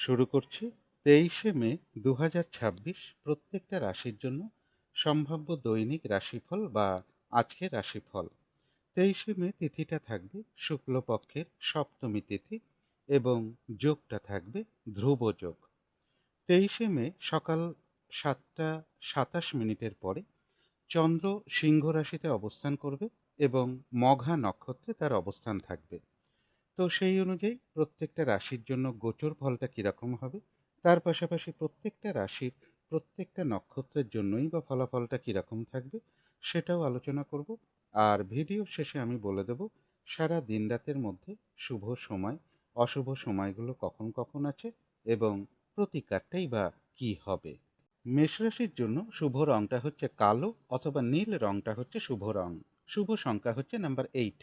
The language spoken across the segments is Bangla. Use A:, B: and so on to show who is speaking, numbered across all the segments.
A: শুরু করছি 23শে মে 2026 প্রত্যেকটা রাশির জন্য সম্ভাব্য দৈনিক রাশিফল বা আজকের রাশিফল। 23শে মে তিথিটা থাকবে শুক্লপক্ষের সপ্তমী তিথি এবং যোগটা থাকবে ধ্রুব যোগ। 23শে মে সকাল 7টা 27 মিনিটের পরে চন্দ্র সিংহ রাশিতে অবস্থান করবে এবং মঘা নক্ষত্রে তার অবস্থান থাকবে। তো সেই অনুযায়ী প্রত্যেকটা রাশির জন্য গোচর ফলটা কীরকম হবে, তার পাশাপাশি প্রত্যেকটা রাশির প্রত্যেকটা নক্ষত্রের জন্যই বা ফলাফলটা কীরকম থাকবে সেটাও আলোচনা করব। আর ভিডিও শেষে আমি বলে দেব সারা দিন রাতের মধ্যে শুভ সময় অশুভ সময়গুলো কখন কখন আছে এবং প্রতিকারটাই বা কী হবে। মেষ রাশির জন্য শুভ রংটা হচ্ছে কালো অথবা নীল, রংটা হচ্ছে শুভ রং। শুভ সংখ্যা হচ্ছে নাম্বার 8।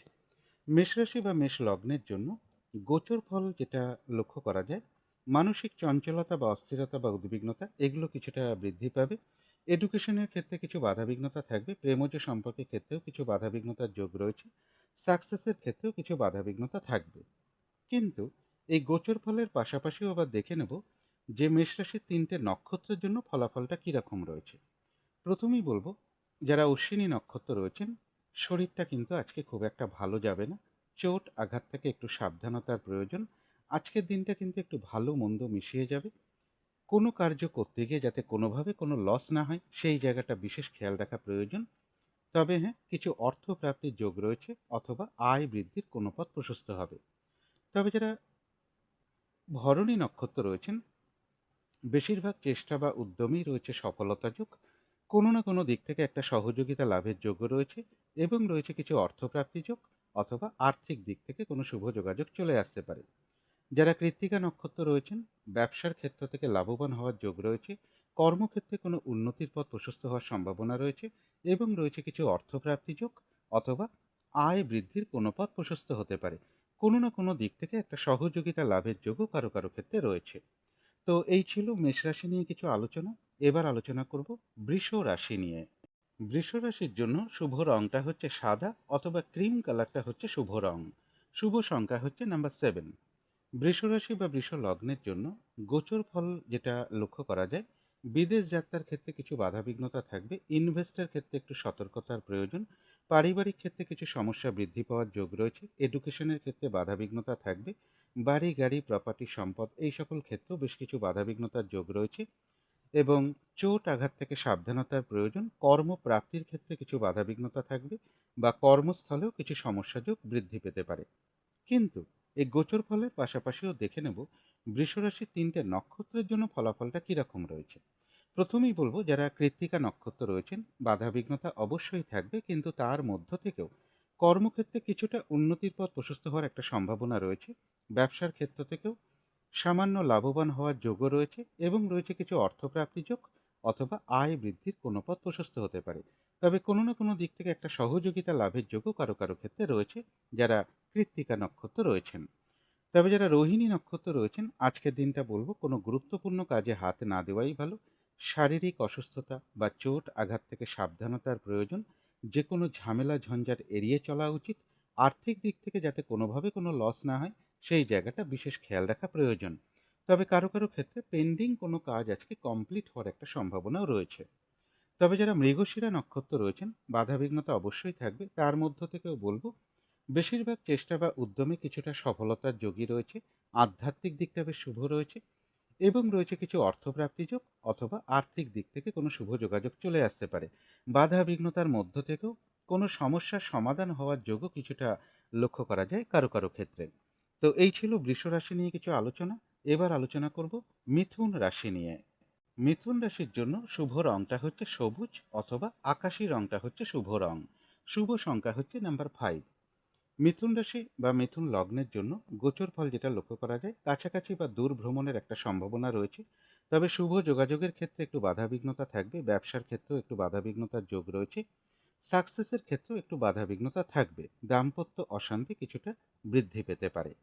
A: মেষরাশি বা মেষ লগ্নের জন্য গোচর ফল যেটা লক্ষ্য করা যায়, মানসিক চঞ্চলতা বা অস্থিরতা বা উদ্বিগ্নতা এগুলো কিছুটা বৃদ্ধি পাবে। এডুকেশনের ক্ষেত্রে কিছু বাধাবিঘ্নতা থাকবে, প্রেমজ সম্পর্কের ক্ষেত্রেও কিছু বাধাবিঘ্নতার যোগ রয়েছে, সাকসেসের ক্ষেত্রেও কিছু বাধাবিঘ্নতা থাকবে। কিন্তু এই গোচর ফলের পাশাপাশিও আবার দেখে নেব যে মেষরাশির 3টে নক্ষত্রের জন্য ফলাফলটা কীরকম রয়েছে। প্রথমেই বলবো, যারা অশ্বিনী নক্ষত্র রয়েছেন শরীরটা কিন্তু আজকে খুব একটা ভালো যাবে না। চোট আঘাত থেকে একটু সাবধানতার প্রয়োজন। আজকের দিনটা কিন্তু একটু ভালো মন্দ মিশিয়ে যাবে। কোনো কার্য করতে গিয়ে যাতে কোনোভাবে কোনো লস না হয় সেই জায়গাটা বিশেষ খেয়াল রাখা প্রয়োজন। তবে হ্যাঁ, কিছু অর্থ প্রাপ্তির যোগ রয়েছে অথবা আয় বৃদ্ধির কোনো পথ প্রশস্ত হবে। তবে যারা ভরণী নক্ষত্র রয়েছেন বেশিরভাগ চেষ্টা বা উদ্যমেই রয়েছে সফলতা যোগ। কোনো না কোনো দিক থেকে একটা সহযোগিতা লাভের যোগ্য রয়েছে এবং রয়েছে কিছু অর্থপ্রাপ্তি যোগ অথবা আর্থিক দিক থেকে কোনো শুভ যোগাযোগ চলে আসতে পারে। যারা কৃত্তিকা নক্ষত্র রয়েছেন ব্যবসার ক্ষেত্র থেকে লাভবান হওয়ার যোগ রয়েছে, কর্মক্ষেত্রে কোনো উন্নতির পথ প্রশস্ত হওয়ার সম্ভাবনা রয়েছে এবং রয়েছে কিছু অর্থপ্রাপ্তি যোগ অথবা আয় বৃদ্ধির কোনো পথ প্রশস্ত হতে পারে। কোনো না কোনো দিক থেকে একটা সহযোগিতা লাভের যোগও কারো কারো ক্ষেত্রে রয়েছে। তো এই ছিল মেষ রাশি নিয়ে কিছু আলোচনা। এবার আলোচনা করব বৃষ রাশি নিয়ে। বৃষ রাশির জন্য শুভ রংটা হচ্ছে সাদা অথবা ক্রিম কালারটা হচ্ছে শুভ রং। শুভ সংখ্যা হচ্ছে নাম্বার 7। বৃষ রাশি বা বৃষ লগ্নের জন্য গোচর ফল যেটা লক্ষ্য করা যায়, বিদেশ যাত্রার ক্ষেত্রে কিছু বাধাবিঘ্নতা থাকবে, ইনভেস্টের ক্ষেত্রে একটু সতর্কতার প্রয়োজন, পারিবারিক ক্ষেত্রে কিছু সমস্যা বৃদ্ধি পাওয়ার যোগ রয়েছে, এডুকেশনের ক্ষেত্রে বাধাবিঘ্নতা থাকবে, বাড়ি গাড়ি প্রপার্টি সম্পদ এই সকল ক্ষেত্রেও বেশ কিছু বাধাবিঘ্নতার যোগ রয়েছে এবং চোট আঘাত থেকে সাবধানতার প্রয়োজন। কর্মপ্রাপ্তির ক্ষেত্রে কিছু বাধাবিঘ্নতা থাকবে বা কর্মস্থলেও কিছু সমস্যা যোগ বৃদ্ধি পেতে পারে। কিন্তু এই গোচর ফলের পাশাপাশিও দেখে নেব বৃষরাশির 3টে নক্ষত্রের জন্য ফলাফলটা কীরকম রয়েছে। প্রথমেই বলবো, যারা কৃত্তিকা নক্ষত্র রয়েছেন বাধাবিঘ্নতা অবশ্যই থাকবে, কিন্তু তার মধ্য থেকেও কর্মক্ষেত্রে কিছুটা উন্নতির পথ প্রশস্ত হওয়ার একটা সম্ভাবনা রয়েছে। ব্যবসার ক্ষেত্র থেকেও সামান্য লাভবান হওয়ার যোগও রয়েছে এবং রয়েছে কিছু অর্থপ্রাপ্তি যোগ অথবা আয় বৃদ্ধির কোনো পথ প্রশস্ত হতে পারে। তবে কোনো না কোনো দিক থেকে একটা সহযোগিতা লাভের যোগও কারো কারো ক্ষেত্রে রয়েছে যারা কৃত্তিকা নক্ষত্র রয়েছেন। তবে যারা রোহিণী নক্ষত্র রয়েছেন আজকের দিনটা বলবো কোনো গুরুত্বপূর্ণ কাজে হাত না দেওয়াই ভালো। শারীরিক অসুস্থতা বা চোট আঘাত থেকে সাবধানতার প্রয়োজন। যে কোনো ঝামেলা ঝঞ্ঝাট এড়িয়ে চলা উচিত। আর্থিক দিক থেকে যাতে কোনোভাবে কোনো লস না হয় সেই জায়গাটা বিশেষ খেয়াল রাখা প্রয়োজন। তবে কারো কারো ক্ষেত্রে পেন্ডিং কোনো কাজ আজকে কমপ্লিট হওয়ার একটা সম্ভাবনাও রয়েছে। তবে যারা মৃগশিরা নক্ষত্র রয়েছেন বাধাবিঘ্নতা অবশ্যই থাকবে, তার মধ্য থেকেও বলবো বেশিরভাগ চেষ্টা বা উদ্যমে কিছুটা সফলতার যোগই রয়েছে। আধ্যাত্মিক দিকটা বেশ শুভ রয়েছে এবং রয়েছে কিছু অর্থপ্রাপ্তি যোগ অথবা আর্থিক দিক থেকে কোনো শুভ যোগাযোগ চলে আসতে পারে। বাধা বিঘ্নতার মধ্য থেকেও কোনো সমস্যার সমাধান হওয়ার যোগও কিছুটা লক্ষ্য করা যায় কারো কারো ক্ষেত্রে। তো এই ছিল বৃষ রাশি নিয়ে কিছু আলোচনা। এবার আলোচনা করব মিথুন রাশি নিয়ে। মিথুন রাশির জন্য শুভ রংটা হচ্ছে সবুজ অথবা আকাশি, রংটা হচ্ছে শুভ রং। শুভ সংখ্যা হচ্ছে নাম্বার 5। মিথুন রাশি বা মিথুন লগ্নের জন্য গোচর ফল যেটা লক্ষ্য করা যায়, কাছাকাছি বা দূর ভ্রমণের একটা সম্ভাবনা রয়েছে। তবে শুভ যোগাযোগের ক্ষেত্রে একটু বাধাবিঘ্নতা থাকবে, ব্যবসার ক্ষেত্রেও একটু বাধাবিঘ্নতার যোগ রয়েছে, সাকসেসের ক্ষেত্রেও একটু বাধাবিঘ্নতা থাকবে, দাম্পত্য অশান্তি কিছুটা বৃদ্ধি পেতে পারে।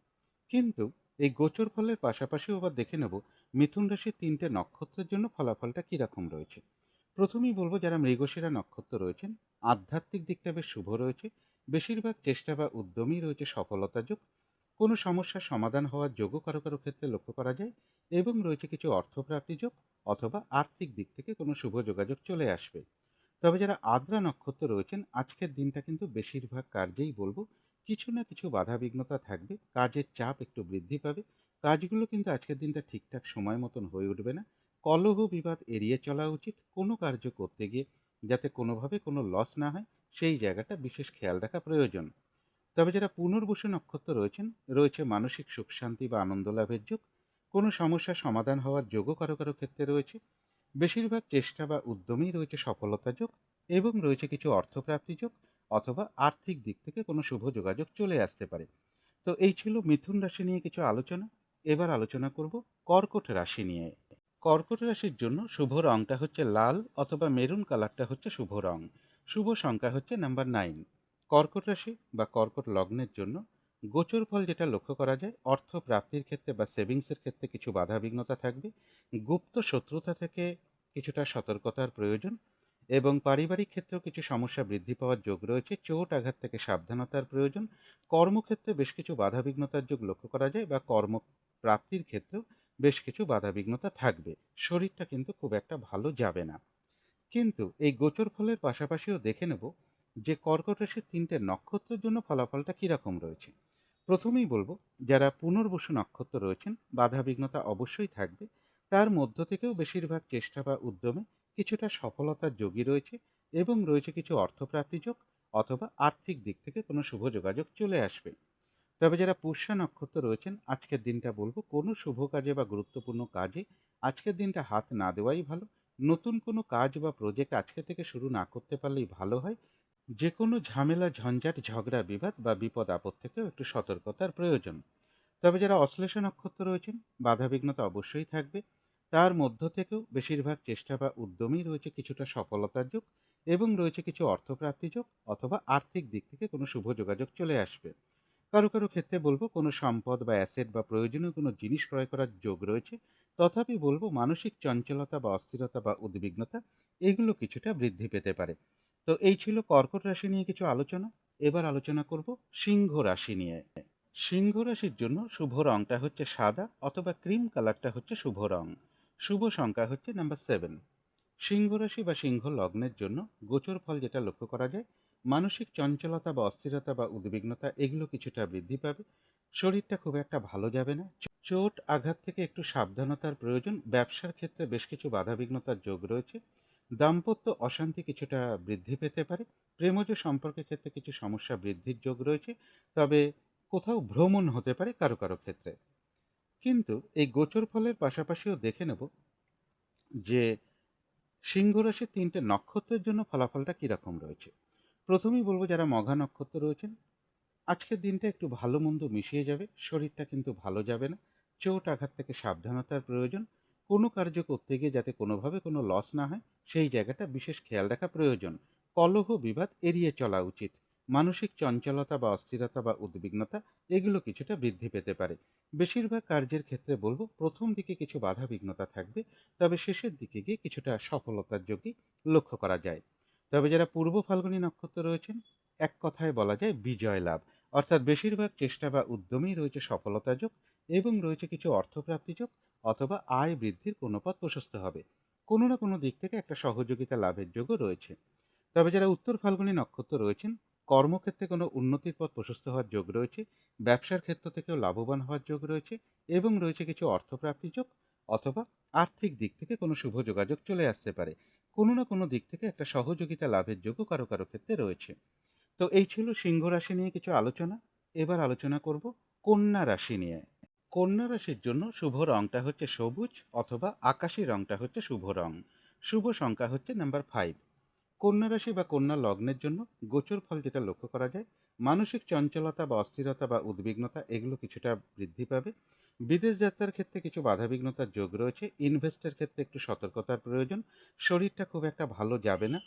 A: কিন্তু এই গোচর ফলের পাশাপাশিও আবার দেখে নেব মিথুন রাশির 3টে নক্ষত্রের জন্য ফলাফলটা কীরকম রয়েছে। প্রথমেই বলবো, যারা মৃগশিরা নক্ষত্র রয়েছেন আধ্যাত্মিক দিকটা বেশ শুভ রয়েছে। বেশিরভাগ চেষ্টা বা উদ্যমই রয়েছে সফলতা যোগ। কোনো সমস্যার সমাধান হওয়ার যোগও কারো কারো ক্ষেত্রে লক্ষ্য করা যায় এবং রয়েছে কিছু অর্থপ্রাপ্তি যোগ অথবা আর্থিক দিক থেকে কোনো শুভ যোগাযোগ চলে আসবে। তবে যারা আদ্রা নক্ষত্র রয়েছেন আজকের দিনটা কিন্তু বেশিরভাগ কার্যেই বলবো কিছু না কিছু বাধাবিঘ্নতা থাকবে, কাজের চাপ একটু বৃদ্ধি পাবে, কাজগুলো কিন্তু আজকের দিনটা ঠিকঠাক সময় মতন হয়ে উঠবে না। কলহ বিবাদ এড়িয়ে চলা উচিত, কোনো কার্য করতে গিয়ে যাতে কোনোভাবে কোনো লস না হয় সেই জায়গাটা বিশেষ খেয়াল রাখা প্রয়োজন। তবে যারা পুনর্বসু নক্ষত্র রয়েছেন, রয়েছে মানসিক সুখ শান্তি বা আনন্দ লাভের যোগ, কোনো সমস্যার সমাধান হওয়ার যোগও কারো কারো ক্ষেত্রে রয়েছে, বেশিরভাগ চেষ্টা বা উদ্যমেই রয়েছে সফলতা যোগ এবং রয়েছে কিছু অর্থপ্রাপ্তি যোগ অথবা আর্থিক দিক থেকে কোনো শুভ যোগাযোগ চলে আসতে পারে। তো এই ছিল মিথুন রাশি নিয়ে কিছু আলোচনা। এবার আলোচনা করব কর্কট রাশি নিয়ে। কর্কট রাশির জন্য শুভ রংটা হচ্ছে লাল অথবা মেরুন কালারটা হচ্ছে শুভ রং। শুভ সংখ্যা হচ্ছে নাম্বার 9। কর্কট রাশি বা কর্কট লগ্নের জন্য গোচর ফল যেটা লক্ষ্য করা যায়, অর্থ প্রাপ্তির ক্ষেত্রে বা সেভিংসের ক্ষেত্রে কিছু বাধা বিঘ্নতা থাকবে, গুপ্ত শত্রুতা থেকে কিছুটা সতর্কতার প্রয়োজন এবং পারিবারিক ক্ষেত্রেও কিছু সমস্যা বৃদ্ধি পাওয়ার যোগ রয়েছে, চোট আঘাত থেকে সাবধানতার প্রয়োজন। কর্মক্ষেত্রে বেশ কিছু বাধা বিঘ্নতার যোগ লক্ষ্য করা যায় বা কর্ম প্রাপ্তির ক্ষেত্রেও বেশ কিছু বাধাবিঘ্নতা থাকবে। শরীরটা কিন্তু খুব একটা ভালো যাবে না। কিন্তু এই গোচর ফলের পাশাপাশিও দেখে নেব যে কর্কট রাশির 3টে নক্ষত্রের জন্য ফলাফলটা কীরকম রয়েছে। প্রথমেই বলবো, যারা পুনর্বসু নক্ষত্র রয়েছেন বাধাবিঘ্নতা অবশ্যই থাকবে, তার মধ্য থেকেও বেশিরভাগ চেষ্টা বা উদ্যমে কিছুটা সফলতার যোগই রয়েছে এবং রয়েছে কিছু অর্থপ্রাপ্তি যোগ অথবা আর্থিক দিক থেকে কোনো শুভ যোগাযোগ চলে আসবে। তবে যারা পুষ্যা নক্ষত্র রয়েছেন আজকের দিনটা বলবো কোনো শুভ কাজে বা গুরুত্বপূর্ণ কাজে আজকের দিনটা হাত না দেওয়াই ভালো। নতুন কোনো কাজ বা প্রজেক্ট আজকে থেকে শুরু না করতে পারলেই ভালো হয়। যে কোনো ঝামেলা ঝঞ্ঝাট ঝগড়া বিবাদ বা বিপদ আপদ থেকেও একটু সতর্কতার প্রয়োজন। তবে যারা অশ্লেষা নক্ষত্র রয়েছেন বাধাবিঘ্নতা অবশ্যই থাকবে, তার মধ্য থেকেও বেশিরভাগ চেষ্টা বা উদ্যমেই রয়েছে কিছুটা সফলতার যোগ এবং রয়েছে কিছু অর্থপ্রাপ্তি যোগ অথবা আর্থিক দিক থেকে কোনো শুভ যোগাযোগ চলে আসবে। কারো কারো ক্ষেত্রে বলবো কোনো সম্পদ বা অ্যাসেট বা প্রয়োজনীয় কোনো জিনিস ক্রয় করার যোগ রয়েছে, তথাপি বলবো মানসিক চঞ্চলতা বা অস্থিরতা বা উদ্বিগ্নতা এগুলো কিছুটা বৃদ্ধি পেতে পারে। তো এই ছিল কর্কট রাশি নিয়ে কিছু আলোচনা। এবার আলোচনা করব সিংহ রাশি নিয়ে। সিংহ রাশির জন্য শুভ রংটা হচ্ছে সাদা অথবা ক্রিম কালারটা হচ্ছে শুভ রং। শুভ সংখ্যা হচ্ছে নাম্বার 7। সিংহ রাশি বা সিংহ লগ্নের জন্য গোচর ফল যেটা লক্ষ্য করা যায়, মানসিক চঞ্চলতা বা অস্থিরতা বা উদ্বিগ্নতা এগুলো কিছুটা বৃদ্ধি পাবে। শরীরটা খুব একটা ভালো যাবে না, চোট আঘাত থেকে একটু সাবধানতার প্রয়োজন। ব্যবসার ক্ষেত্রে বেশ কিছু বাধাবিঘ্নতার যোগ রয়েছে, দাম্পত্য অশান্তি কিছুটা বৃদ্ধি পেতে পারে, প্রেমজ সম্পর্কের ক্ষেত্রে কিছু সমস্যা বৃদ্ধির যোগ রয়েছে। তবে কোথাও ভ্রমণ হতে পারে কারো কারো ক্ষেত্রে। কিন্তু এই গোচর ফলের পাশাপাশিও দেখে নেব যে সিংহ রাশির 3টে নক্ষত্রের জন্য ফলাফলটা কীরকম রয়েছে। প্রথমেই বলবো যারা মঘা নক্ষত্র রয়েছেন আজকের দিনটা একটু ভালো মন্দ মিশিয়ে যাবে, শরীরটা কিন্তু ভালো যাবে না, চোট আঘাত থেকে সাবধানতার প্রয়োজন। কোনো কার্য করতে গিয়ে যাতে কোনোভাবে কোনো লস না হয় সেই জায়গাটা বিশেষ খেয়াল রাখা প্রয়োজন। কলহ বিবাদ এড়িয়ে চলা উচিত। মানসিক চঞ্চলতা বা অস্থিরতা বা উদ্বিগ্নতা এগুলো কিছুটা বৃদ্ধি পেতে পারে। বেশিরভাগ কার্যের ক্ষেত্রে বলবো প্রথম দিকে কিছু বাধা বিঘ্নতা থাকবে, তবে শেষের দিকে গিয়ে কিছুটা সফলতার যোগই লক্ষ্য করা যায়। তবে যারা পূর্ব ফাল্গুনী নক্ষত্র রয়েছেন এক কথায় বলা যায় বিজয় লাভ, অর্থাৎ বেশিরভাগ চেষ্টা বা উদ্যমেই রয়েছে সফলতা যোগ এবং রয়েছে কিছু অর্থপ্রাপ্তি যোগ অথবা আয় বৃদ্ধির কোনো পথ প্রশস্ত হবে। কোনো না কোনো দিক থেকে একটা সহযোগিতা লাভের যোগও রয়েছে। তবে যারা উত্তর ফাল্গুনী নক্ষত্র রয়েছেন কর্মক্ষেত্রে কোনো উন্নতির পথ প্রশস্ত হওয়ার যোগ রয়েছে, ব্যবসার ক্ষেত্র থেকেও লাভবান হওয়ার যোগ রয়েছে এবং রয়েছে কিছু অর্থপ্রাপ্তি যোগ অথবা আর্থিক দিক থেকে কোনো শুভ যোগাযোগ চলে আসতে পারে। কোনো না কোনো দিক থেকে একটা সহযোগিতা লাভের যোগও কারো কারো ক্ষেত্রে রয়েছে। তো এই ছিল সিংহ রাশি নিয়ে কিছু আলোচনা। এবার আলোচনা করব কন্যা রাশি নিয়ে। কন্যা রাশির জন্য শুভ রংটা হচ্ছে সবুজ অথবা আকাশী রংটা হচ্ছে শুভ রং। শুভ সংখ্যা হচ্ছে নাম্বার 5। কন্যা রাশি বা কন্যা লগ্নের জন্য গোচর ফল যেটা লক্ষ্য করা যায়, মানসিক চঞ্চলতা বা অস্থিরতা বা উদ্বিগ্নতা এগুলো কিছুটা বৃদ্ধি পাবে। বিদেশ যাত্রার ক্ষেত্রে কিছু বাধাবিঘ্নতার যোগ রয়েছে, ইনভেস্টের ক্ষেত্রে একটু সতর্কতার প্রয়োজন। শরীরটা খুব একটা ভালো যাবে না,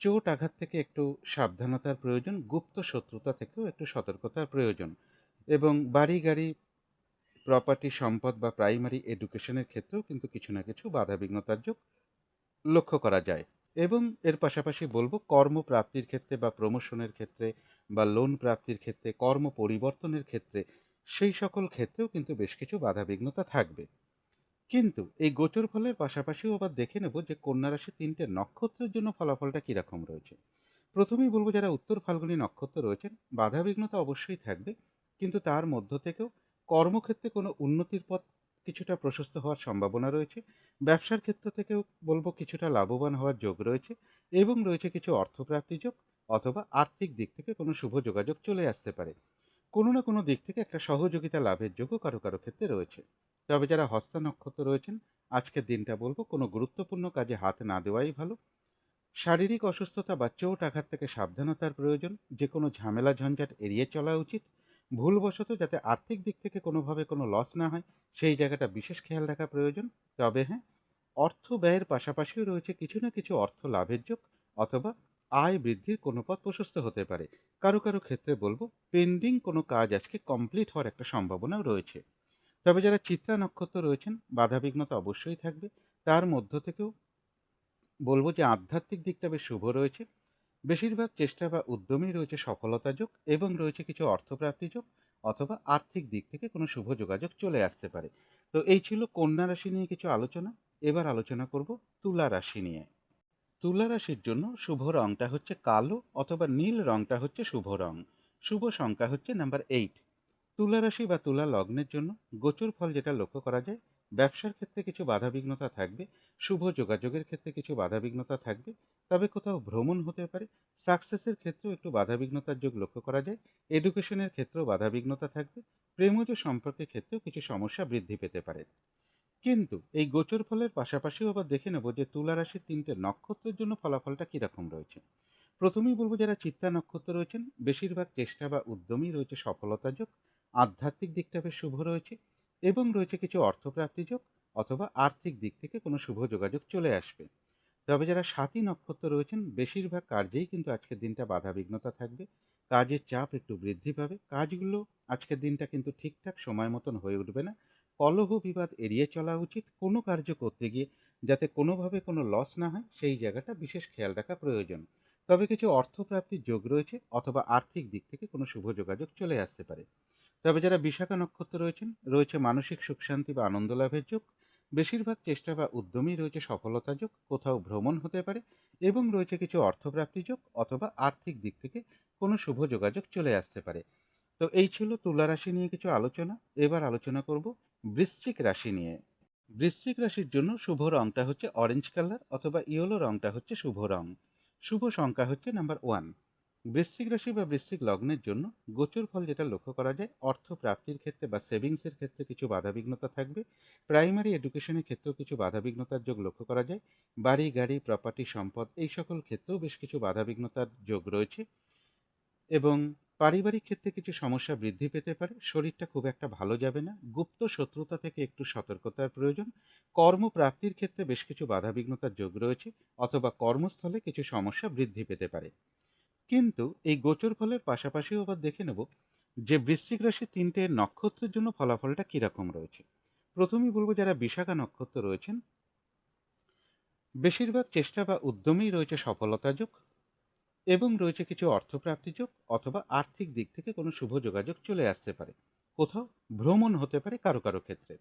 A: চোট আঘাত থেকে একটু সাবধানতার প্রয়োজন, গুপ্ত শত্রুতা থেকেও একটু সতর্কতার প্রয়োজন এবং বাড়ি গাড়ি প্রপার্টি সম্পদ বা প্রাইমারি এডুকেশনের ক্ষেত্রেও কিন্তু কিছু না কিছু বাধাবিঘ্নতার যোগ লক্ষ্য করা যায়। এবং এর পাশাপাশি বলবো কর্মপ্রাপ্তির ক্ষেত্রে বা প্রমোশনের ক্ষেত্রে বা লোন প্রাপ্তির ক্ষেত্রে কর্ম পরিবর্তনের ক্ষেত্রে সেই সকল ক্ষেত্রেও কিন্তু বেশ কিছু বাধাবিঘ্নতা থাকবে। কিন্তু এই গোচর ফলের পাশাপাশিও আবার দেখে নেব যে কন্যা রাশির ৩ টে নক্ষত্রের জন্য ফলাফলটা কিরকম রয়েছে। প্রথমেই বলব যারা উত্তর ফাল্গুনী নক্ষত্র রয়েছেন, বাধাবিঘ্নতা অবশ্যই থাকবে। কিন্তু তার মধ্য থেকেও কর্মক্ষেত্রে কোনো উন্নতির পথ কিছুটা প্রশস্ত হওয়ার সম্ভাবনা রয়েছে। ব্যবসার ক্ষেত্র থেকেও বলব কিছুটা লাভবান হওয়ার যোগ রয়েছে এবং রয়েছে কিছু অর্থপ্রাপ্তির যোগ, অথবা আর্থিক দিক থেকে কোনো শুভ যোগাযোগ চলে আসতে পারে। কোনো না কোনো দিক থেকে একটা সহযোগিতা লাভের যোগও কারো কারো ক্ষেত্রে রয়েছে। তবে যারা হস্তা নক্ষত্র রয়েছেন, আজকের দিনটা বলব কোনো গুরুত্বপূর্ণ কাজে হাত না দেওয়াই ভালো। শারীরিক অসুস্থতা বা চোট আঘাত থেকে সাবধানতার প্রয়োজন। যে কোনো ঝামেলা ঝঞ্ঝাট এড়িয়ে চলা উচিত। ভুলবশত যাতে আর্থিক দিক থেকে কোনোভাবে কোনো লস না হয়, সেই জায়গাটা বিশেষ খেয়াল রাখা প্রয়োজন। তবে হ্যাঁ, অর্থ ব্যয়ের পাশাপাশিও রয়েছে কিছু না কিছু অর্থ লাভের যোগ, অথবা আয় বৃদ্ধির কোনো পথ প্রশস্ত হতে পারে। কারো কারো ক্ষেত্রে বলবো পেন্ডিং কোনো কাজ আজকে কমপ্লিট হওয়ার একটা সম্ভাবনাও রয়েছে। তবে যারা চিত্রা নক্ষত্র রয়েছেন, বাধাবিঘ্নতা অবশ্যই থাকবে। তার মধ্য থেকেও বলবো যে আধ্যাত্মিক দিকটা বেশ শুভ রয়েছে। বেশিরভাগ চেষ্টা বা উদ্যমেই রয়েছে সফলতা যোগ এবং রয়েছে কিছু অর্থপ্রাপ্তি যোগ, অথবা আর্থিক দিক থেকে কোনো শুভ যোগাযোগ চলে আসতে পারে। তো এই ছিল কন্যা রাশি নিয়ে কিছু আলোচনা। এবার আলোচনা করব তুলা রাশি নিয়ে। তুলা রাশির জন্য শুভ রংটা হচ্ছে কালো, অথবা নীল রংটা হচ্ছে শুভ রং। শুভ সংখ্যা হচ্ছে নাম্বার 8। তুলা রাশি বা তুলা লগ্নের জন্য গোচর ফল যেটা লক্ষ্য করা যায়, ব্যবসার ক্ষেত্রে কিছু বাধাবিঘ্নতা থাকবে, শুভ যোগাযোগের ক্ষেত্রে কিছু বাধাবিঘ্নতা থাকবে, তবে কোথাও ভ্রমণ হতে পারে। সাকসেসের ক্ষেত্রেও একটু বাধাবিঘ্নতার যোগ লক্ষ্য করা যায়। এডুকেশনের ক্ষেত্রেও বাধাবিঘ্নতা থাকবে। প্রেমজ সম্পর্কের ক্ষেত্রেও কিছু সমস্যা বৃদ্ধি পেতে পারে। কিন্তু এই গোচর ফলের পাশাপাশিও আবার দেখে নেব যে তুলা রাশির 3টে নক্ষত্রের জন্য ফলাফলটা কিরকম রয়েছে। প্রথমেই বলবো যারা চিত্তা নক্ষত্র রয়েছেন, বেশিরভাগ চেষ্টা বা উদ্যমই রয়েছে সফলতা যোগ। আধ্যাত্মিক দিকটা বেশ শুভ রয়েছে এবং রয়েছে কিছু অর্থপ্রাপ্তি যোগ, অথবা আর্থিক দিক থেকে কোনো শুভ যোগাযোগ চলে আসবে। তবে যারা সাথী নক্ষত্র রয়েছেন, বেশিরভাগ কার্যেই কিন্তু আজকের দিনটা বাধাবিঘ্নতা থাকবে। কাজের চাপ একটু বৃদ্ধি পাবে। কাজগুলো আজকের দিনটা কিন্তু ঠিকঠাক সময় মতন হয়ে উঠবে না। কলহ বিবাদ এড়িয়ে চলা উচিত। কোনো কার্য করতে গিয়ে যাতে কোনোভাবে কোনো লস না হয়, সেই জায়গাটা বিশেষ খেয়াল রাখা প্রয়োজন। তবে কিছু অর্থপ্রাপ্তির যোগ রয়েছে, অথবা আর্থিক দিক থেকে কোনো শুভ যোগাযোগ চলে আসতে পারে। তবে যারা বিশাখা নক্ষত্র রয়েছেন, রয়েছে মানসিক সুখ শান্তি বা আনন্দ লাভের যোগ। বেশিরভাগ চেষ্টা বা উদ্যমই রয়েছে সফলতা যোগ, কোথাও ভ্রমণ হতে পারে এবং রয়েছে কিছু অর্থপ্রাপ্তি যোগ, অথবা আর্থিক দিক থেকে কোনো শুভ যোগাযোগ চলে আসতে পারে। তো এই ছিল তুলা রাশি নিয়ে কিছু আলোচনা। এবার আলোচনা করব বৃশ্চিক রাশি নিয়ে। বৃশ্চিক রাশির জন্য শুভ রংটা হচ্ছে অরেঞ্জ কালার, অথবা ইয়েলো রংটা হচ্ছে শুভ রং। শুভ সংখ্যা হচ্ছে নাম্বার 1। বৃশ্চিক রাশি বা বৃশ্চিক লগ্নের জন্য গোচর ফল যেটা লক্ষ্য করা যায়, অর্থ প্রাপ্তির ক্ষেত্রে বা সেভিংসের ক্ষেত্রে কিছু বাধাবিঘ্নতা থাকবে। প্রাইমারি এডুকেশনের ক্ষেত্রেও কিছু বাধাবিঘ্নতার যোগ লক্ষ্য করা যায়। বাড়ি গাড়ি প্রপার্টি সম্পদ এই সকল ক্ষেত্রেও বেশ কিছু বাধাবিঘ্নতার যোগ রয়েছে। এবং পারিবারিক ক্ষেত্রে কিছু সমস্যা বৃদ্ধি পেতে পারে। শরীরটা খুব একটা ভালো যাবে না। গুপ্ত শত্রুতা থেকে একটু সতর্কতার প্রয়োজন। কর্মপ্রাপ্তির ক্ষেত্রে বেশ কিছু বাধাবিঘ্নতার যোগ রয়েছে, অথবা কর্মস্থলে কিছু সমস্যা বৃদ্ধি পেতে পারে। কিন্তু এই গোচর ফলের পাশাপাশিও আবার দেখে নেব যে বৃশ্চিক রাশির 3টে নক্ষত্রের জন্য ফলাফলটা কিরকম রয়েছে। প্রথমেই বলবো যারা বিশাখা নক্ষত্র রয়েছেন, বেশিরভাগ চেষ্টা বা উদ্যমেই রয়েছে সফলতা যোগ এবং রয়েছে কিছু অর্থপ্রাপ্তি যোগ, অথবা আর্থিক দিক থেকে কোনো শুভ যোগাযোগ চলে আসতে পারে। কোথাও ভ্রমণ হতে পারে কারো কারো ক্ষেত্রে।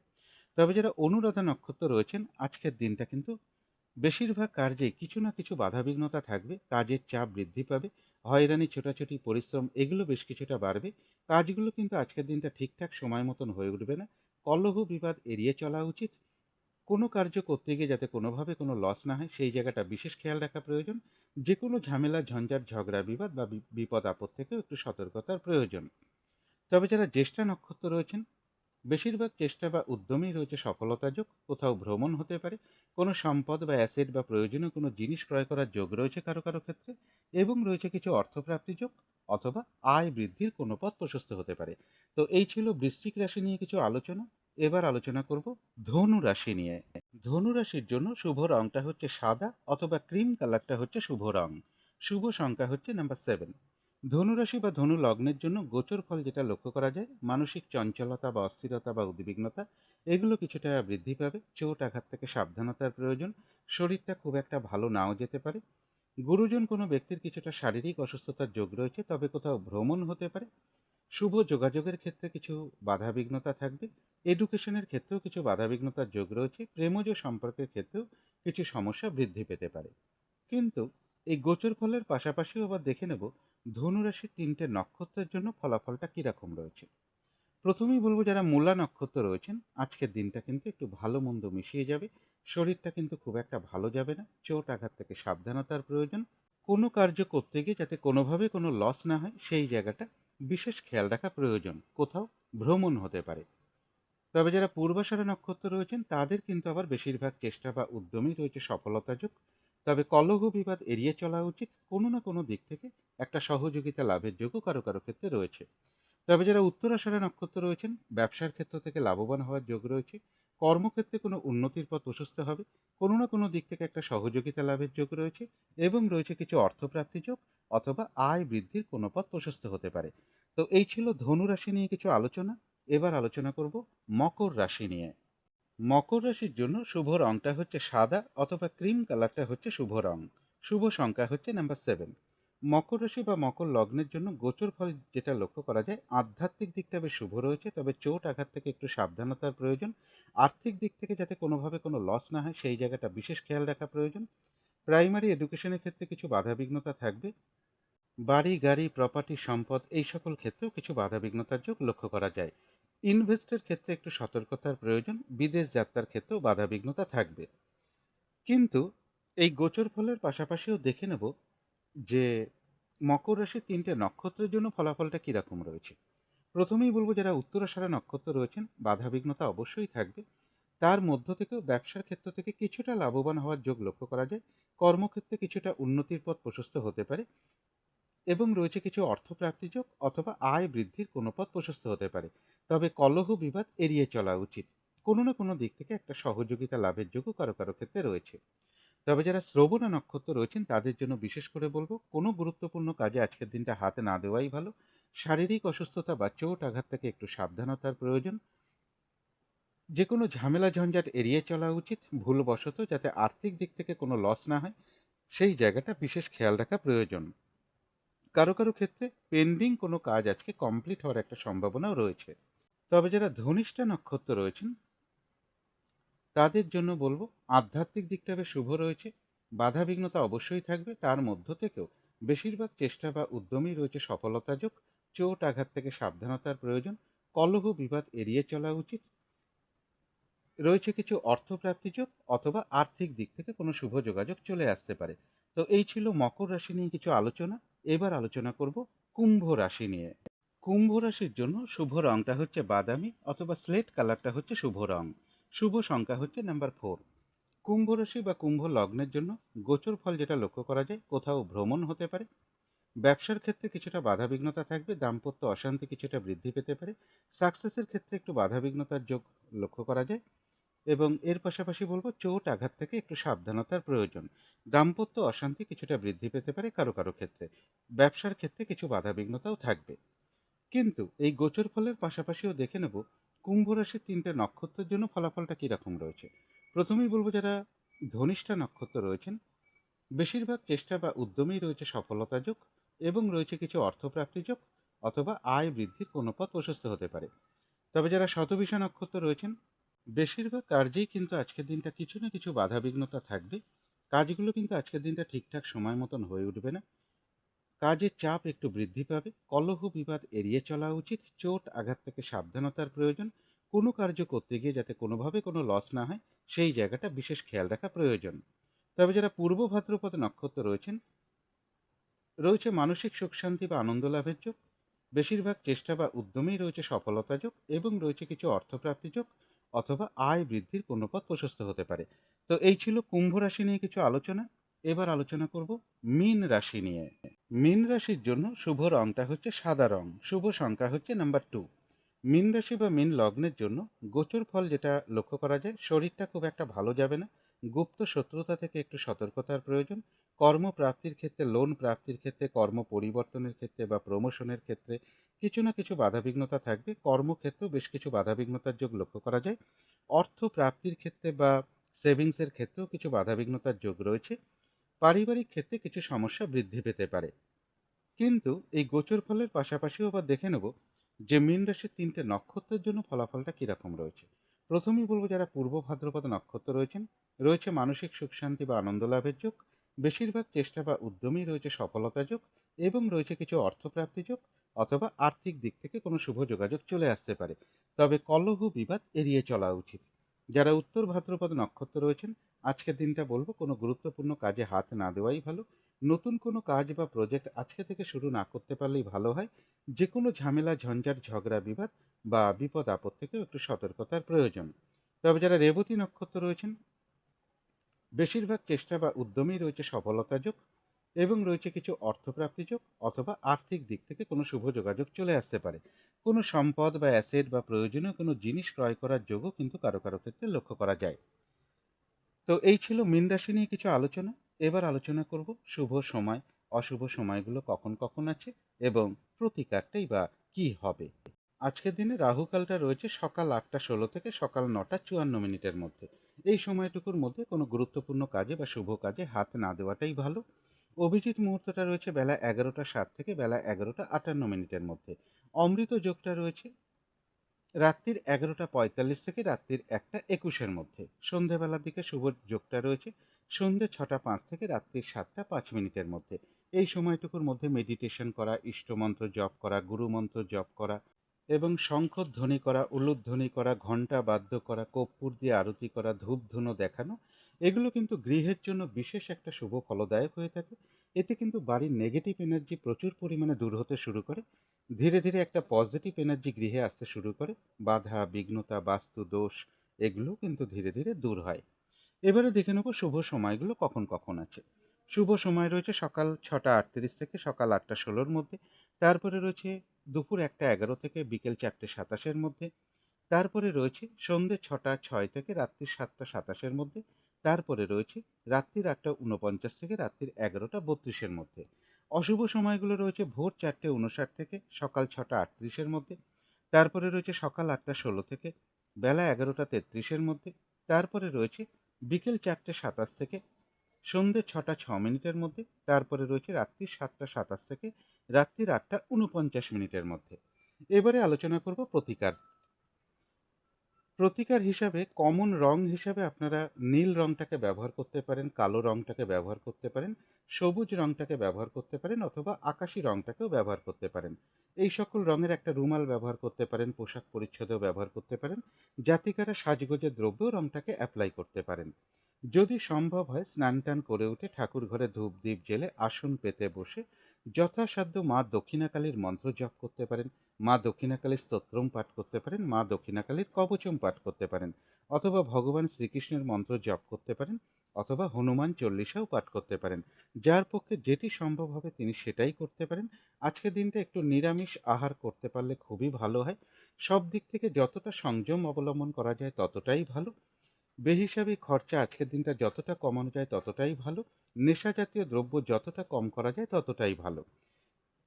A: তবে যারা অনুরাধা নক্ষত্র রয়েছেন, আজকের দিনটা কিন্তু বেশিরভাগ কার্যেই কিছু না কিছু বাধাবিঘ্নতা থাকবে। কাজের চাপ বৃদ্ধি পাবে। হয়রানি ছোটাছুটি পরিশ্রম এগুলো বেশ কিছুটা বাড়বে। কাজগুলো কিন্তু আজকের দিনটা ঠিকঠাক সময় মতন হয়ে উঠবে না। কলহ বিবাদ এড়িয়ে চলা উচিত। কোনো কার্য করতে গিয়ে যাতে কোনোভাবে কোনো লস না হয়, সেই জায়গাটা বিশেষ খেয়াল রাখা প্রয়োজন। যে কোনো ঝামেলা ঝঞ্ঝাট ঝগড়া বিবাদ বা বিপদ আপদ থেকেও একটু সতর্কতার প্রয়োজন। তবে যারা জ্যেষ্ঠা নক্ষত্র রয়েছেন, বেশিরভাগ চেষ্টা বা উদ্যমেই রয়েছে সফলতা যোগ। কোথাও ভ্রমণ হতে পারে। কোনো সম্পদ বা অ্যাসেট বা প্রয়োজনীয় কোনো জিনিস ক্রয় করার যোগ রয়েছে কারো কারো ক্ষেত্রে এবং রয়েছে কিছু অর্থপ্রাপ্তি যোগ, অথবা আয় বৃদ্ধির কোনো পথ প্রশস্ত হতে পারে। তো এই ছিল বৃশ্চিক রাশি নিয়ে কিছু আলোচনা। এবার আলোচনা করব ধনু রাশি নিয়ে। ধনু রাশির জন্য শুভ রংটা হচ্ছে সাদা, অথবা ক্রিম কালারটা হচ্ছে শুভ রং। শুভ সংখ্যা হচ্ছে নাম্বার 7। ধনুরাশি বা ধনু লগ্নের জন্য গোচর ফল যেটা লক্ষ্য করা যায়, মানসিক চঞ্চলতা বা অস্থিরতা বা উদ্বিগ্নতা এগুলো কিছুটা বৃদ্ধি পাবে। চোট আঘাত থেকে সাবধানতার প্রয়োজন। শরীরটা খুব একটা ভালো নাও যেতে পারে। গুরুজন কোনো ব্যক্তির কিছুটা শারীরিক অসুস্থতার যোগ রয়েছে, তবে কোথাও ভ্রমণ হতে পারে। শুভ যোগাযোগের ক্ষেত্রে কিছু বাধাবিঘ্নতা থাকবে, এডুকেশনের ক্ষেত্রেও কিছু বাধাবিঘ্নতার যোগ রয়েছে, প্রেমজ সম্পর্কের ক্ষেত্রেও কিছু সমস্যা বৃদ্ধি পেতে পারে। কিন্তু এই গোচর ফলের পাশাপাশিও আবার দেখে নেব ধনুরাশির ৩টে নক্ষত্রের জন্য ফলাফলটা কিরকম রয়েছে। প্রথমেই বলবো যারা মূলা নক্ষত্র রয়েছেন, আজকের দিনটা কিন্তু একটু ভালো মন্দ মিশিয়ে যাবে। শরীরটা কিন্তু খুব একটা ভালো যাবে না, চোট আঘাত থেকে সাবধানতার প্রয়োজন। কোনো কার্য করতে গিয়ে যাতে কোনোভাবে কোনো লস না হয় সেই জায়গাটা বিশেষ খেয়াল রাখা প্রয়োজন। কোথাও ভ্রমণ হতে পারে। তবে যারা পূর্বাষাঢ়া নক্ষত্র রয়েছেন তাদের কিন্তু আবার বেশিরভাগ চেষ্টা বা উদ্যমই রয়েছে সফলতাযোগ। তবে কলহ বিবাদ এড়িয়ে চলা উচিত, কোনো না কোনো দিক থেকে একটা সহযোগিতা লাভের যোগও কারো কারো ক্ষেত্রে রয়েছে। তবে যারা উত্তরাষাঢ়া নক্ষত্র রয়েছেন ব্যবসার ক্ষেত্র থেকে লাভবান হওয়ার যোগ রয়েছে, কর্মক্ষেত্রে কোনো উন্নতির পথ প্রশস্ত হবে, কোনো না কোনো দিক থেকে একটা সহযোগিতা লাভের যোগ রয়েছে, এবং রয়েছে কিছু অর্থপ্রাপ্তি যোগ অথবা আয় বৃদ্ধির কোনো পথ প্রশস্ত হতে পারে। তো এই ছিল ধনু রাশি নিয়ে কিছু আলোচনা। এবার আলোচনা করব মকর রাশি নিয়ে। মকর রাশির জন্য শুভ রংটা হচ্ছে সাদা অথবা ক্রিম কালারটা হচ্ছে শুভ রং। শুভ সংখ্যা হচ্ছে নাম্বার 7। মকর রাশি বা মকর লগ্নের জন্য গোচর ফল যেটা লক্ষ্য করা যায়, আধ্যাত্মিক দিকটা বেশ শুভ রয়েছে, তবে চোট আঘাত থেকে একটু সাবধানতার প্রয়োজন। আর্থিক দিক থেকে যাতে কোনোভাবে কোনো লস না হয় সেই জায়গাটা বিশেষ খেয়াল রাখা প্রয়োজন। প্রাইমারি এডুকেশনের ক্ষেত্রে কিছু বাধাবিঘ্নতা থাকবে। বাড়ি গাড়ি প্রপার্টি সম্পদ এই সকল ক্ষেত্রেও কিছু বাধাবিঘ্নতার যোগ লক্ষ্য করা যায়। ইনভেস্টের ক্ষেত্রে একটু সতর্কতার প্রয়োজন, বিদেশ যাত্রার ক্ষেত্রেও বাধাবিঘ্নতা থাকবে। কিন্তু এই গোচর ফলের পাশাপাশিও দেখে নেব যে মকর রাশির ৩টে নক্ষত্রের জন্য ফলাফলটা কীরকম রয়েছে। প্রথমেই বলবো যারা উত্তরাষাঢ়া নক্ষত্র রয়েছেন বাধাবিঘ্নতা অবশ্যই থাকবে। তার মধ্য থেকেও ব্যবসার ক্ষেত্র থেকে কিছুটা লাভবান হওয়ার যোগ লক্ষ্য করা যায়। কর্মক্ষেত্রে কিছুটা উন্নতির পথ প্রশস্ত হতে পারে, এবং রয়েছে কিছু অর্থপ্রাপ্তিযোগ অথবা আয় বৃদ্ধির কোনো পথ প্রশস্ত হতে পারে। তবে কলহ বিবাদ এড়িয়ে চলা উচিত, কোনো না কোনো দিক থেকে একটা সহযোগিতা লাভের যোগও কারো কারো ক্ষেত্রে রয়েছে। তবে যারা শ্রবণা নক্ষত্র রয়েছেন তাদের জন্য বিশেষ করে বলবো কোনো গুরুত্বপূর্ণ কাজে আজকের দিনটা হাতে না দেওয়াই ভালো। শারীরিক অসুস্থতা বা চোট আঘাত থেকে একটু সাবধানতার প্রয়োজন। যে কোনো ঝামেলা ঝঞ্ঝাট এড়িয়ে চলা উচিত, ভুলবশত যাতে আর্থিক দিক থেকে কোনো লস না হয় সেই জায়গাটা বিশেষ খেয়াল রাখা প্রয়োজন। কারো কারো ক্ষেত্রে পেন্ডিং কোনো কাজ আজকে কমপ্লিট হওয়ার একটা সম্ভাবনাও রয়েছে। তবে যারা ধনিষ্ঠা নক্ষত্র রয়েছেন তাদের জন্য বলবো আধ্যাত্মিক দিকটা বেশ শুভ রয়েছে। বাধা বিঘ্নতা অবশ্যই থাকবে, তার মধ্য থেকেও বেশিরভাগ চেষ্টা বা উদ্যমই রয়েছে সফলতাযোগ। চোট আঘাত থেকে সাবধানতার প্রয়োজন। কলহ বিবাদ এড়িয়ে চলা উচিত। রয়েছে কিছু অর্থপ্রাপ্তিযোগ অথবা আর্থিক দিক থেকে কোনো শুভ যোগাযোগ চলে আসতে পারে। তো এই ছিল মকর রাশি নিয়ে কিছু আলোচনা। এবার আলোচনা করব কুম্ভ রাশি নিয়ে। কুম্ভ রাশির জন্য শুভ রংটা হচ্ছে বাদামি অথবা স্লেট কালারটা হচ্ছে শুভ রং। শুভ সংখ্যা হচ্ছে নাম্বার 4। কুম্ভ রাশি বা কুম্ভ লগ্নের জন্য গোচর ফল যেটা লক্ষ্য করা যায়, কোথাও ভ্রমণ হতে পারে। ব্যবসার ক্ষেত্রে কিছুটা বাধাবিঘ্নতা থাকবে, দাম্পত্য অশান্তি কিছুটা বৃদ্ধি পেতে পারে। সাকসেসের ক্ষেত্রে একটু বাধাবিঘ্নতার যোগ লক্ষ্য করা যায়, এবং এর পাশাপাশি বলবো চোট আঘাত থেকে একটু সাবধানতার প্রয়োজন। দাম্পত্য অশান্তি কিছুটা বৃদ্ধি পেতে পারে কারো কারো ক্ষেত্রে। ব্যবসার ক্ষেত্রে কিছু বাধাবিঘ্নতাও থাকবে। কিন্তু এই গোচর ফলের পাশাপাশিও দেখে নেব কুম্ভ রাশির ৩টে নক্ষত্রের জন্য ফলাফলটা কীরকম রয়েছে। প্রথমেই বলবো যারা ধনিষ্ঠা নক্ষত্র রয়েছেন বেশিরভাগ চেষ্টা বা উদ্যমেই রয়েছে সফলতাযোগ, এবং রয়েছে কিছু অর্থপ্রাপ্তিযোগ অথবা আয় বৃদ্ধির কোনো পথ প্রশস্ত হতে পারে। তবে যারা শতবিষা নক্ষত্র রয়েছেন বেশিরভাগ কার্যেই কিন্তু আজকের দিনটা কিছু না কিছু বাধাবিঘ্নতা থাকবে। কাজগুলো কিন্তু আজকের দিনটা ঠিকঠাক সময় মতন হয়ে উঠবে না। কাজের চাপ একটু বৃদ্ধি পাবে। কলহ বিবাদ এড়িয়ে চলা উচিত। চোট আঘাত থেকে সাবধানতার প্রয়োজন। কোনো কার্য করতে গিয়ে যাতে কোনোভাবে কোনো লস না হয় সেই জায়গাটা বিশেষ খেয়াল রাখা প্রয়োজন। তবে যারা পূর্ব ভাদ্রপদ নক্ষত্র রয়েছেন রয়েছে মানসিক সুখ শান্তি বা আনন্দ লাভের যোগ। বেশিরভাগ চেষ্টা বা উদ্যমেই রয়েছে সফলতা যোগ, এবং রয়েছে কিছু অর্থপ্রাপ্তি যোগ অথবা আয় বৃদ্ধির কোনো পথ প্রশস্ত হতে পারে। তো এই ছিল কুম্ভ রাশি নিয়ে কিছু আলোচনা। এবার আলোচনা করব মীন রাশি নিয়ে। মীন রাশির জন্য শুভ রংটা হচ্ছে সাদা রং। শুভ সংখ্যা হচ্ছে নাম্বার 2। মীন রাশি বা মীন লগ্নের জন্য গোচর ফল যেটা লক্ষ্য করা যায়, শরীরটা খুব একটা ভালো যাবে না। গুপ্ত শত্রুতা থেকে একটু সতর্কতার প্রয়োজন। কর্মপ্রাপ্তির ক্ষেত্রে, লোন প্রাপ্তির ক্ষেত্রে, কর্ম পরিবর্তনের ক্ষেত্রে বা প্রমোশনের ক্ষেত্রে কিছু না কিছু বাধাবিঘ্নতা থাকবে। কর্মক্ষেত্রেও বেশ কিছু বাধাবিঘ্নতার যোগ লক্ষ্য করা যায়। অর্থ প্রাপ্তির ক্ষেত্রে বা সেভিংসের ক্ষেত্রেও কিছু বাধাবিঘ্নতার যোগ রয়েছে। পারিবারিক ক্ষেত্রে কিছু সমস্যা বৃদ্ধি পেতে পারে। কিন্তু এই গোচর ফলের পাশাপাশিও আবার দেখে নেব যে মীন রাশির ৩টে নক্ষত্রের জন্য ফলাফলটা কিরকম রয়েছে। প্রথমেই বলব, যারা পূর্ব ভাদ্রপদ নক্ষত্র রয়েছেন, রয়েছে মানসিক সুখ শান্তি বা আনন্দ লাভের যোগ, বেশিরভাগ চেষ্টা বা উদ্যমেই রয়েছে সফলতা যোগ, এবং রয়েছে কিছু অর্থপ্রাপ্তি যোগ, অথবা আর্থিক দিক থেকে কোনো শুভ যোগাযোগ চলে আসতে পারে। তবে কলহ বিবাদ এড়িয়ে চলা উচিত। যারা উত্তর ভাদ্রপদ নক্ষত্র রয়েছেন, আজকের দিনটা বলব কোনো গুরুত্বপূর্ণ কাজে হাত না দেওয়াই ভালো। নতুন কোনো কাজ বা প্রজেক্ট আজকে থেকে শুরু না করতে পারলেই ভালো হয়। যে কোনো ঝামেলা, ঝঞ্ঝাট, ঝগড়া, বিবাদ বা বিপদ আপদ থেকেও একটু সতর্কতার প্রয়োজন। তবে যারা রেবতী নক্ষত্র রয়েছেন, বেশিরভাগ চেষ্টা বা উদ্যমেই রয়েছে সফলতা যোগ, এবং রয়েছে কিছু অর্থপ্রাপ্তি যোগ, অথবা আর্থিক দিক থেকে কোনো শুভ যোগাযোগ চলে আসতে পারে। কোনো সম্পদ বা অ্যাসেট বা প্রয়োজনীয় কোনো জিনিস ক্রয় করার যোগও কিন্তু কারো কারো ক্ষেত্রে লক্ষ্য করা যায়। তো এই ছিল মীন রাশি নিয়ে কিছু আলোচনা। এবার আলোচনা করব শুভ সময়, অশুভ সময়গুলো কখন কখন আছে, এবং প্রতিকারটাই বা কি হবে। আজকের দিনে রাহুকালটা রয়েছে সকাল ৮টা ১৬ থেকে সকাল ৯টা ৫৪ মিনিটের মধ্যে। এই সময়টুকুর মধ্যে কোনো গুরুত্বপূর্ণ কাজে বা শুভ কাজে হাত না দেওয়াটাই ভালো। অভিজিৎ মুহূর্তটা রয়েছে বেলা ১১টা ৭ থেকে বেলা ১১টা ৫৮ মিনিটের মধ্যে। অমৃত যোগটা রয়েছে রাত্রির ১১টা ৪৫ থেকে রাত্রির ১টা ২১-এর মধ্যে। সন্ধেবেলার দিকে শুভ যোগটা রয়েছে সন্ধে ৬টা ৫ থেকে রাত্রির ৭টা ৫ মিনিটের মধ্যে। এই সময়টুকুর মধ্যে মেডিটেশন করা, ইষ্টমন্ত্র জপ করা, গুরুমন্ত্র জপ করা, এবং শঙ্খধ্বনি করা, উলুধ্বনি করা, ঘণ্টা বাদ্য করা, কর্পূর দিয়ে আরতি করা, ধূপ ধুনো দেখানো, এগুলো কিন্তু গৃহের জন্য বিশেষ একটা শুভ ফলদায়ক হয়ে থাকে। এতে কিন্তু বাড়ির নেগেটিভ এনার্জি প্রচুর পরিমাণে দূর হতে শুরু করে। ধীরে ধীরে একটা পজিটিভ এনার্জি গৃহে আসতে শুরু করে। বাধা বিঘ্নতা, বাস্তু দোষ, এগুলো কিন্তু ধীরে ধীরে দূর হয়। এবারে দেখে নেব শুভ সময়গুলো কখন কখন আছে। শুভ সময় রয়েছে সকাল ৬টা ৩৮ থেকে সকাল ৮টা ১৬-র মধ্যে। তারপরে রয়েছে দুপুর ১টা ১১ থেকে বিকেল ৪টে ২৭-এর মধ্যে। তারপরে রয়েছে সন্ধে ৬টা ৬ থেকে রাত্রির ৭টা ২৭-এর মধ্যে। তারপরে রয়েছে রাত্রির ৮টা ৪৯ থেকে রাত্রির ১১টা ৩২-এর মধ্যে। অশুভ সময়গুলো রয়েছে ভোর ৪টে ৫৯ থেকে সকাল ৬টা ৩৮-এর মধ্যে। তারপরে রয়েছে সকাল ৮টা ১৬ থেকে বেলা ১১টা ৩৩-এর মধ্যে। তারপরে রয়েছে বিকেল ৪টে ২৭ থেকে সন্ধে ৬টা ৬ মিনিটের মধ্যে। তারপরে রয়েছে রাত্রির ৭টা ২৭ থেকে রাত্রির ৮টা ৪৯ মিনিটের মধ্যে। এবারে আলোচনা করব প্রতিকার। প্রতিকার হিসাবে কমন রং হিসাবে আপনারা নীল রংটাকে ব্যবহার করতে পারেন, কালো রংটাকে ব্যবহার করতে পারেন, সবুজ রংটাকে ব্যবহার করতে পারেন, অথবা আকাশি রংটাকেও ব্যবহার করতে পারেন। এই সকল রঙের একটা রুমাল ব্যবহার করতে পারেন, পোশাক পরিচ্ছদেও ব্যবহার করতে পারেন। জাতিকারা সাজগোজের দ্রব্যেও রংটাকে অ্যাপ্লাই করতে পারেন। যদি সম্ভব হয় স্নান টান করে উঠে ঠাকুর ঘরে ধূপ দ্বীপ জেলে আসন পেতে বসে যথাসাধ্য মা দক্ষিণাকালীর মন্ত্র জপ করতে পারেন, মা দক্ষিণাকালীর স্তোত্রম পাঠ করতে পারেন, মা দক্ষিণাকালীর কবচম পাঠ করতে পারেন, অথবা ভগবান শ্রীকৃষ্ণের মন্ত্র জপ করতে পারেন, অথবা হনুমান চল্লিশাও পাঠ করতে পারেন। যার পক্ষে যেটি সম্ভব হবে তিনি সেটাই করতে পারেন। আজকের দিনটা একটু নিরামিষ আহার করতে পারলে খুবই ভালো হয়। সব দিক থেকে যতটা সংযম অবলম্বন করা যায় ততটাই ভালো। বেহিসাবি খরচা আজকের দিনটা যতটা কমানো যায় ততটাই ভালো। নেশা জাতীয় দ্রব্য যতটা কম করা যায় ততটাই ভালো।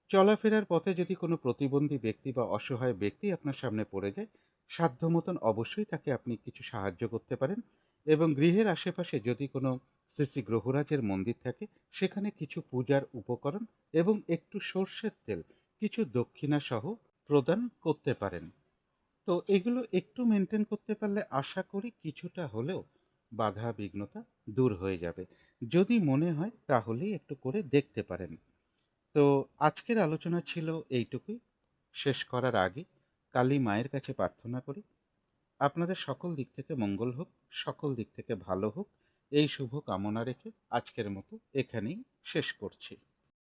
A: চলাফেরার পথে যদি কোনো প্রতিবন্ধী ব্যক্তি বা অসহায় ব্যক্তি আপনার সামনে পড়ে যায়, সাধ্য মতন অবশ্যই তাকে আপনি কিছু সাহায্য করতে পারেন। এবং গৃহের আশেপাশে যদি কোনো শ্রী শ্রী গ্রহরাজের মন্দির থাকে, সেখানে কিছু পূজার উপকরণ এবং একটু সর্ষের তেল, কিছু দক্ষিণা সহ প্রদান করতে পারেন। তো এগুলো একটু মেনটেন করতে পারলে আশা করি কিছুটা হলেও বাধা বিঘ্নতা দূর হয়ে যাবে। যদি মনে হয় তাহলেই একটু করে দেখতে পারেন। তো আজকের আলোচনা ছিল এইটুকুই। শেষ করার আগে কালী মায়ের কাছে প্রার্থনা করি আপনাদের সকল দিক থেকে মঙ্গল হোক, সকল দিক থেকে ভালো হোক, এই শুভ কামনা রেখে আজকের মতো এখানেই শেষ করছি।